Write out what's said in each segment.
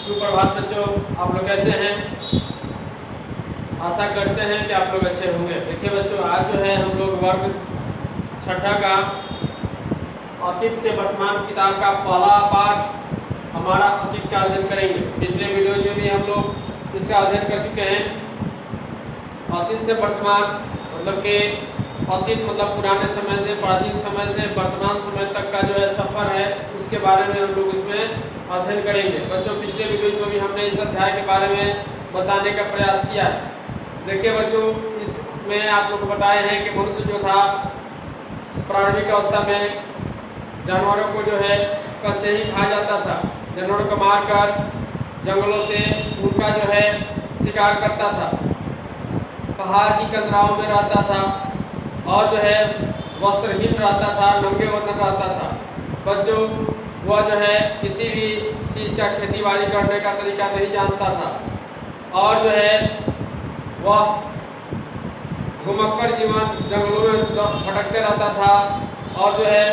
सुप्रभात बच्चों, आप लोग कैसे हैं? आशा करते हैं कि आप लोग अच्छे होंगे। देखिए बच्चों, आज जो है हम लोग वर्ग छठा का अतीत से वर्तमान किताब का पहला पाठ हमारा अतीत का अध्ययन करेंगे। पिछले वीडियो में भी हम लोग इसका अध्ययन कर चुके हैं। अतीत से वर्तमान मतलब कि अतीत मतलब पुराने समय से, प्राचीन समय से वर्तमान समय तक का जो है सफ़र है, उसके बारे में हम लोग इसमें अध्ययन करेंगे। बच्चों, पिछले वीडियो में भी हमने इस अध्याय के बारे में बताने का प्रयास किया है। देखिए बच्चों, इसमें आप लोग को बताए हैं कि मनुष्य जो था प्रारंभिक अवस्था में जानवरों को जो है कच्चे ही खा जाता था। जानवरों को मारकर जंगलों से उनका जो है शिकार करता था, पहाड़ की कंदराओं में रहता था और जो है वस्त्रहीन रहता था, नंगे बदन रहता था। बच्चों, वह जो है किसी भी चीज़ का खेती बाड़ी करने का तरीका नहीं जानता था और जो है वह घुमक्कड़ जीवन जंगलों में भटकते रहता था और जो है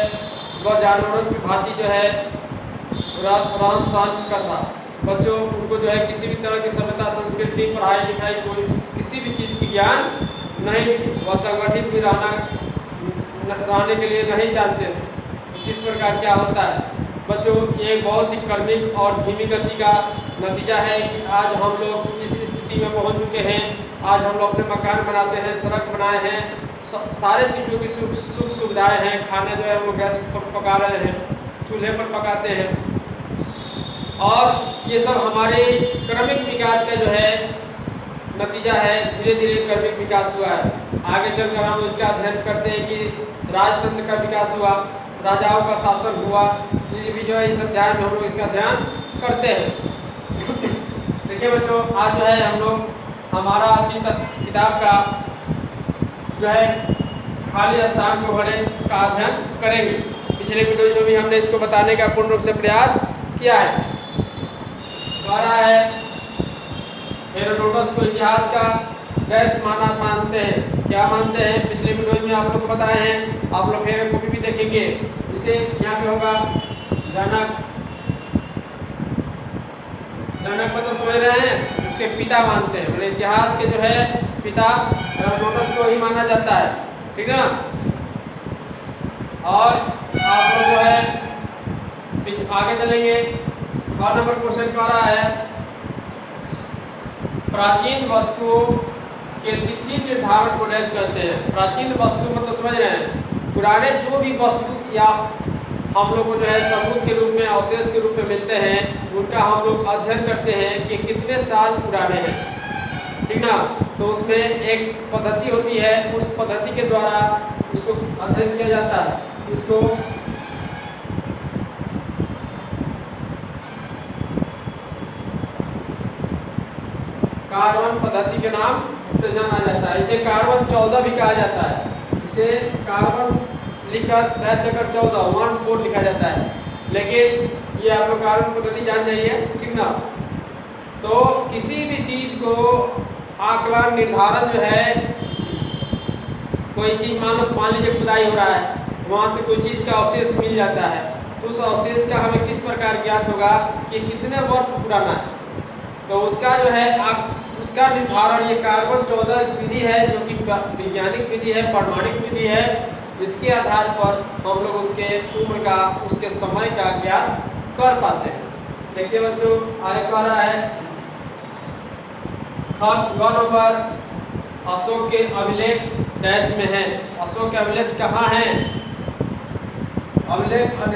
वह जानवरों की भांति जो है रहन सहन का था। बच्चों, उनको जो है किसी भी तरह की सभ्यता, संस्कृति, पढ़ाई लिखाई, कोई किसी भी चीज़ की ज्ञान नहीं थी। वह संगठित भी रहने के लिए नहीं जानते थे किस प्रकार क्या होता है। बच्चों, ये बहुत ही कर्मिक और धीमी गति का नतीजा है कि आज हम लोग इस स्थिति में पहुंच चुके हैं। आज हम लोग अपने मकान बनाते हैं, सड़क बनाए हैं, सारे चीज़ों की सुख सुविधाएँ हैं। खाने जो है हम लोग गैस पर पका रहे हैं, चूल्हे पर पकाते हैं और ये सब हमारे क्रमिक विकास का जो है नतीजा है। धीरे धीरे क्रमिक विकास हुआ है। आगे चलकर हम इसका अध्ययन करते हैं कि राजतंत्र का विकास हुआ, राजाओं का शासन हुआ। ये भी जो है इस अध्याय में हम लोग इसका अध्ययन करते हैं। देखिए बच्चों, आज जो है हम लोग हमारा अतीत किताब का जो है खाली स्थान को भरने का अध्ययन करेंगे। पिछले वीडियो में भी हमने इसको बताने का पूर्ण रूप से प्रयास किया है। कह रहा है हेरोडोटस को इतिहास का गैस मानते हैं। क्या मानते हैं? पिछले वीडियो में आप लोग को बताए हैं। आप लोग फिर कॉपी भी देखेंगे। इसे यहाँ पे होगा जनक मतलब समझ रहे हैं, उसके पिता मानते हैं। मतलब इतिहास के जो है पिता हेरोडोटस को ही माना जाता है, ठीक ना। और आप लोग जो है आगे चलेंगे। 4 नंबर क्वेश्चन कह रहा है प्राचीन वस्तुओं के तिथि निर्धारण को डैश करते हैं। प्राचीन वस्तु मतलब समझ रहे हैं, पुराने जो भी वस्तु या हम लोग को जो है सबूत के रूप में, अवशेष के रूप में मिलते हैं, उनका हम लोग अध्ययन करते हैं कि कितने साल पुराने हैं, ठीक ना। तो उसमें एक पद्धति होती है, उस पद्धति के द्वारा इसको अध्ययन किया जाता है। इसको कार्बन पद्धति के नाम से जाना जाता है। इसे कार्बन 14 भी कहा जाता है। इसे कार्बन लिखकर डैश लेकर 14 लिखा जाता है। लेकिन ये आप लोग कार्बन पद्धति जान जाइए, ठीक ना। तो किसी भी चीज़ को आकलन निर्धारण जो है, कोई चीज़ मान लीजिए खुदाई हो रहा है, वहाँ से कोई चीज़ का अवशेष मिल जाता है, तो उस अवशेष का हमें किस प्रकार ज्ञात होगा कि कितने वर्ष पुराना है। तो उसका जो है उसका निर्धारण ये कार्बन 14 विधि है, जो कि वैज्ञानिक विधि है, प्रमाणिक विधि है। इसके आधार पर हम लोग उसके उम्र का, उसके समय का ज्ञान कर पाते हैं। देखिए बच्चों, आगे कह रहा है खंड 1 नंबर अशोक के अभिलेख डैश में है। अशोक के अभिलेख कहाँ है?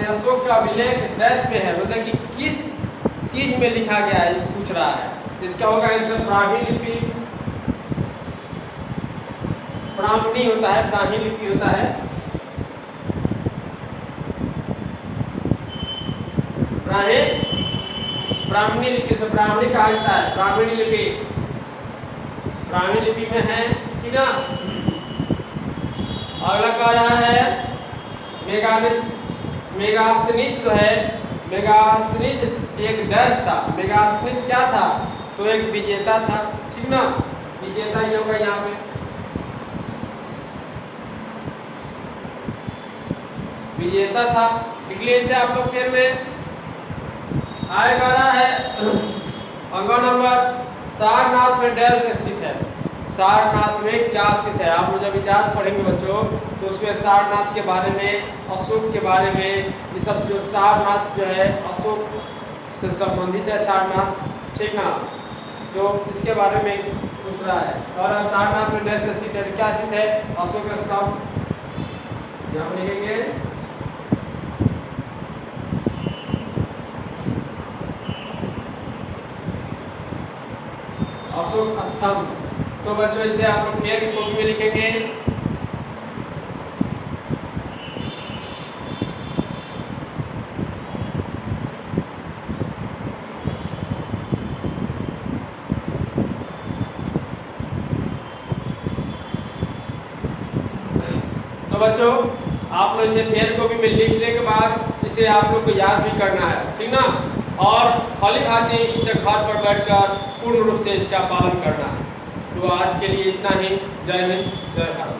अशोक का अभिलेख डैश में है, मतलब कि किस चीज में लिखा गया है पूछ रहा है। इसका होगा आंसर ब्राह्मी लिपि। ब्राह्मणी होता है, ब्राह्मी लिपि होता है। ब्राह्मणी लिपि से ब्राह्मणी कहा जाता है। ब्राह्मणी लिपि ब्राह्मी लिपि में है, ठीक ना। अगला कह रहा है मेगास्थनीज जो है, मेगास्थनीज एक डैश था। मेगास्थनीज क्या था? तो एक विजेता था, ठीक ना। विजेता ये होगा यहाँ पे, विजेता था। इसलिए इसे आप लोग फिर में आएगा रहा है पंगा नंबर सारनाथ में डैश स्थित है। सारनाथ में क्या स्थित है? आप लोग जब इतिहास पढ़ेंगे बच्चों तो उसमें सारनाथ के बारे में, अशोक के बारे में, ये सब जो सारनाथ जो है अशोक से संबंधित है सारनाथ, ठीक ना, जो इसके बारे में पूछ रहा है। और सारनाथ में डैश स्थित है, क्या स्थित है? अशोक स्तंभ। यहाँ पर लिखेंगे अशोक स्तंभ। तो बच्चों इसे आप लोग पेयर की कॉपी में लिखेंगे। तो बच्चों आप लोग इसे पेयर कॉपी में लिखने के बाद इसे आप लोग को याद भी करना है, ठीक ना, और भली भांति इसे घर पर बैठकर पूर्ण रूप से इसका पालन करना है। तो आज के लिए इतना ही। जय हिंद, जय भारत।